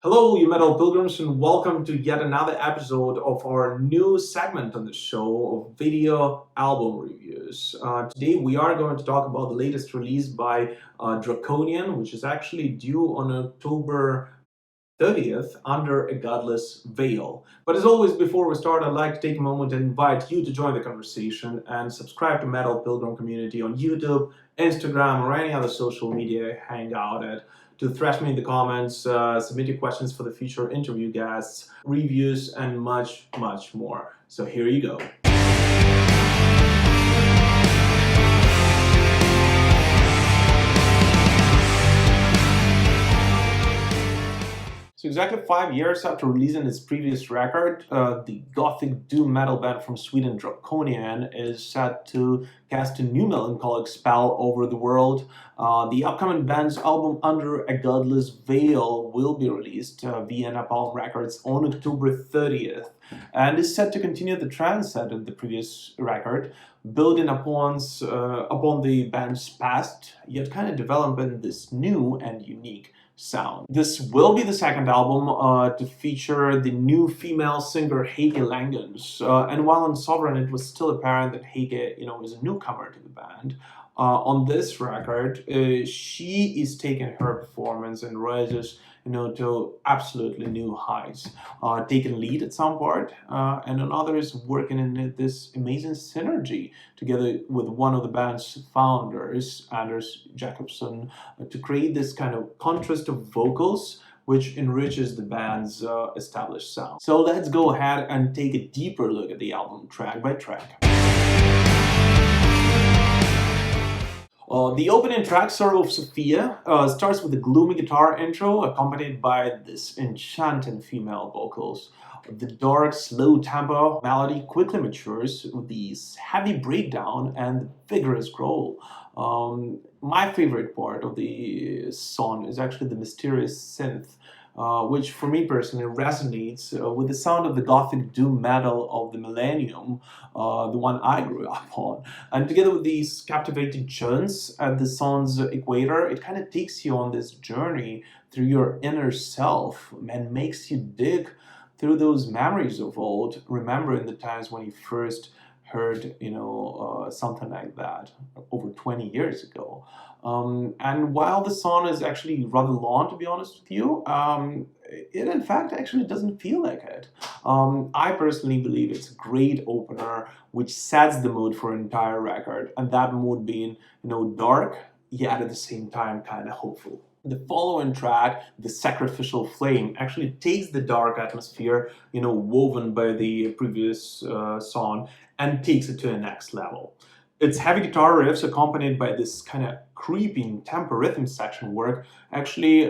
Hello, you metal pilgrims, and welcome to yet another episode of our new segment on the show of video album reviews. Today, we are going to talk about the latest release by Draconian, which is actually due on October 30th, Under A Godless Veil. But as always, before we start, I'd like to take a moment and invite you to join the conversation and subscribe to Metal Pilgrim Community on YouTube, Instagram, or any other social media you hang out at. To thrash me in the comments, submit your questions for the future interview guests, reviews, and much, much more. So here you go. So exactly 5 years after releasing its previous record, the Gothic Doom Metal band from Sweden, Draconian, is set to cast a new melancholic spell over the world. The upcoming band's album Under A Godless Veil will be released via Napalm Records on October 30th and is set to continue the trend set in the previous record, building upon the band's past, yet kind of developing this new and unique sound. This will be the second album to feature the new female singer Heike Langhans. And while on Sovran it was still apparent that Heike, is a newcomer to the band, on this record she is taking her performance and rises to absolutely new heights, taking lead at some part, and on others working in this amazing synergy together with one of the band's founders, Anders Jakobsson, to create this kind of contrast of vocals which enriches the band's established sound. So let's go ahead and take a deeper look at the album track by track. The opening track, Sorrow of Sophia, starts with a gloomy guitar intro accompanied by this enchanting female vocals. The dark, slow tempo melody quickly matures with these heavy breakdown and vigorous growl. My favorite part of the song is actually the mysterious synth, which for me personally resonates with the sound of the Gothic Doom Metal of the millennium, the one I grew up on. And together with these captivating churns at the song's equator, it kind of takes you on this journey through your inner self and makes you dig through those memories of old, remembering the times when you first heard, something like that over 20 years ago. And while the song is actually rather long, to be honest with you, it in fact actually doesn't feel like it. I personally believe it's a great opener which sets the mood for an entire record, and that mood being, dark, yet at the same time kind of hopeful. The following track, The Sacrificial Flame, actually takes the dark atmosphere, woven by the previous song, and takes it to the next level. Its heavy guitar riffs, accompanied by this kind of creeping tempo rhythm section work, actually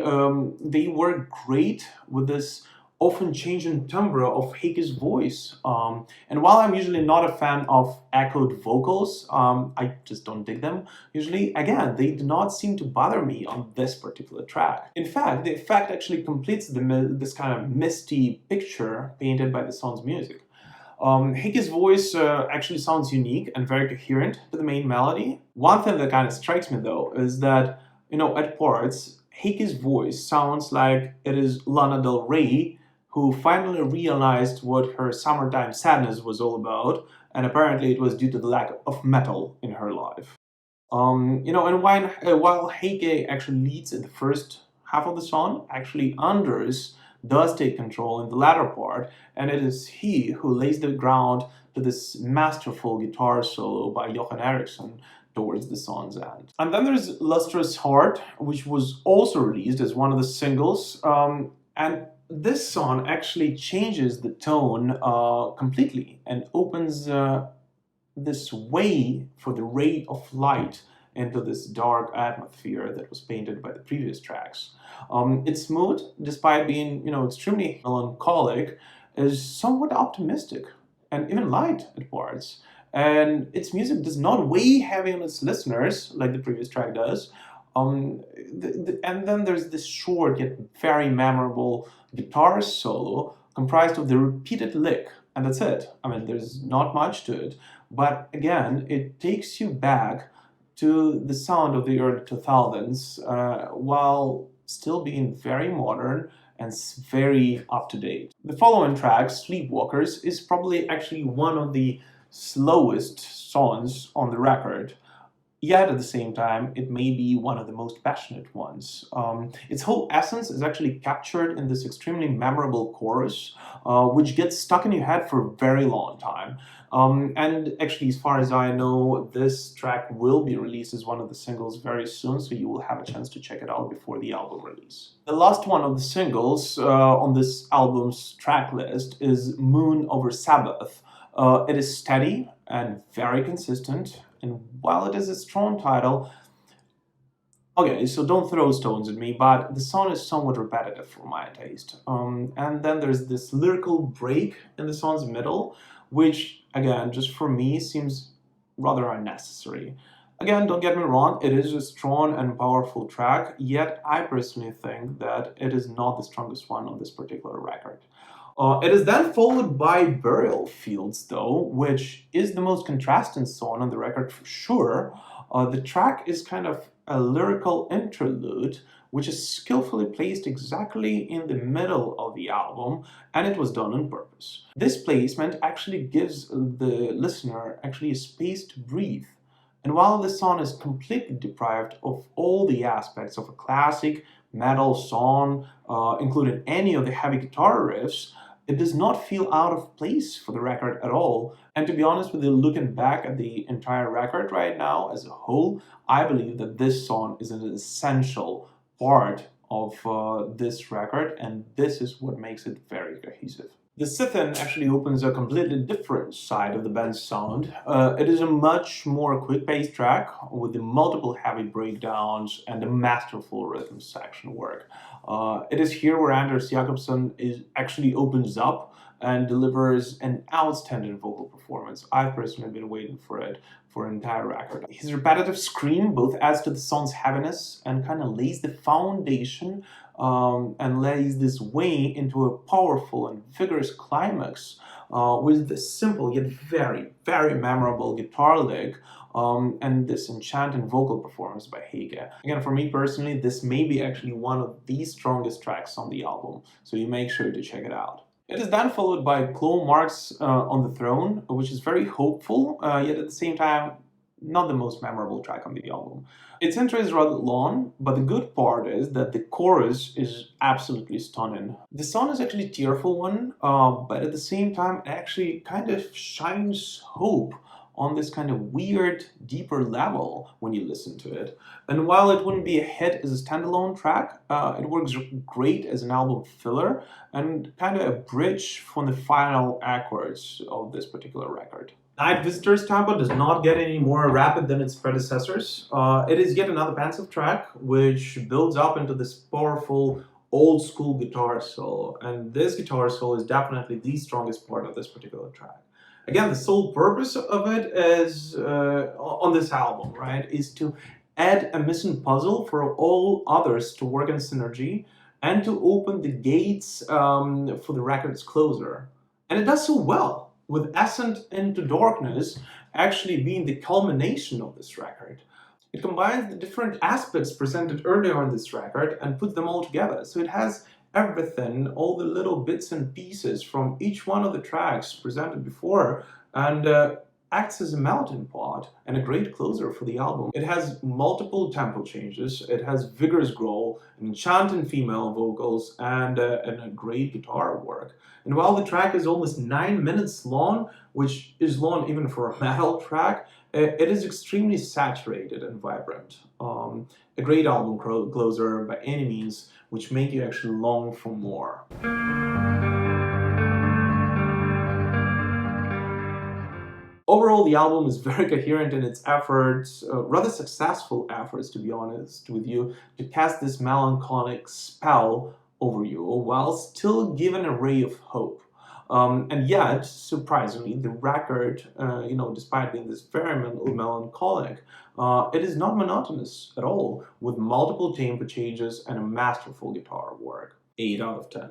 they work great with this often changing timbre of Heike's voice. And while I'm usually not a fan of echoed vocals, I just don't dig them usually, again, they do not seem to bother me on this particular track. In fact, the effect actually completes this kind of misty picture painted by the song's music. Heike's voice actually sounds unique and very coherent to the main melody. One thing that kind of strikes me though is that, at parts, Heike's voice sounds like it is Lana Del Rey who finally realized what her summertime sadness was all about, and apparently it was due to the lack of metal in her life. And while Heike actually leads in the first half of the song, actually Anders does take control in the latter part, and it is he who lays the ground to this masterful guitar solo by Johan Eriksson towards the song's end. And then there's Lustrous Heart, which was also released as one of the singles, and this song actually changes the tone completely and opens this way for the ray of light into this dark atmosphere that was painted by the previous tracks. Its mood, despite being extremely melancholic, is somewhat optimistic and even light at parts. And its music does not weigh heavy on its listeners like the previous track does. And then there's this short yet very memorable guitar solo comprised of the repeated lick, and that's it. I mean, there's not much to it, but again, it takes you back to the sound of the early 2000s while still being very modern and very up-to-date. The following track, Sleepwalkers, is probably actually one of the slowest songs on the record. Yet at the same time, it may be one of the most passionate ones. Its whole essence is actually captured in this extremely memorable chorus, which gets stuck in your head for a very long time. And actually, as far as I know, this track will be released as one of the singles very soon, so you will have a chance to check it out before the album release. The last one of the singles on this album's track list is Moon Over Sabbath. It is steady and very consistent, and while it is a strong title, okay, so don't throw stones at me, but the song is somewhat repetitive for my taste. And then there's this lyrical break in the song's middle, which, again, just for me, seems rather unnecessary. Again, don't get me wrong, it is a strong and powerful track, yet I personally think that it is not the strongest one on this particular record. It is then followed by Burial Fields, though, which is the most contrasting song on the record for sure. The track is kind of a lyrical interlude, which is skillfully placed exactly in the middle of the album, and it was done on purpose. This placement actually gives the listener actually a space to breathe. And while the song is completely deprived of all the aspects of a classic metal song, including any of the heavy guitar riffs, it does not feel out of place for the record at all. And to be honest with you, looking back at the entire record right now as a whole, I believe that this song is an essential part of this record, and this is what makes it very cohesive. The Scythian actually opens a completely different side of the band's sound. It is a much more quick-paced track with the multiple heavy breakdowns and a masterful rhythm section work. It is here where Anders Jakobsson actually opens up and delivers an outstanding vocal performance. I've personally been waiting for it for an entire record. His repetitive scream both adds to the song's heaviness and kind of lays the foundation and lays this way into a powerful and vigorous climax with this simple yet very, very memorable guitar lick and this enchanting vocal performance by Heike. Again, for me personally, this may be actually one of the strongest tracks on the album, so you make sure to check it out. It is then followed by Claw Marks on the Throne, which is very hopeful, yet at the same time, not the most memorable track on the album. Its intro is rather long, but the good part is that the chorus is absolutely stunning. The song is actually a tearful one, but at the same time, it actually kind of shines hope on this kind of weird, deeper level when you listen to it. And while it wouldn't be a hit as a standalone track, it works great as an album filler and kind of a bridge from the final accords of this particular record. Night Visitor's tempo does not get any more rapid than its predecessors. It is yet another pensive track, which builds up into this powerful, old-school guitar solo. And this guitar solo is definitely the strongest part of this particular track. Again, the sole purpose of it is, on this album, right, is to add a missing puzzle for all others to work in synergy and to open the gates for the record's closer. And it does so well, with Ascent into Darkness actually being the culmination of this record. It combines the different aspects presented earlier on this record and puts them all together. So it has everything, all the little bits and pieces from each one of the tracks presented before, and acts as a melting pot and a great closer for the album. It has multiple tempo changes, it has vigorous growl, enchanting female vocals, and a great guitar work. And while the track is almost 9 minutes long, which is long even for a metal track, it is extremely saturated and vibrant. A great album closer by any means, which make you actually long for more. Overall, the album is very coherent in its efforts, rather successful efforts, to be honest with you, to cast this melancholic spell over you, while still giving a ray of hope. And yet, surprisingly, the record, despite being this very melancholic, it is not monotonous at all, with multiple tempo changes and a masterful guitar work. 8 out of 10.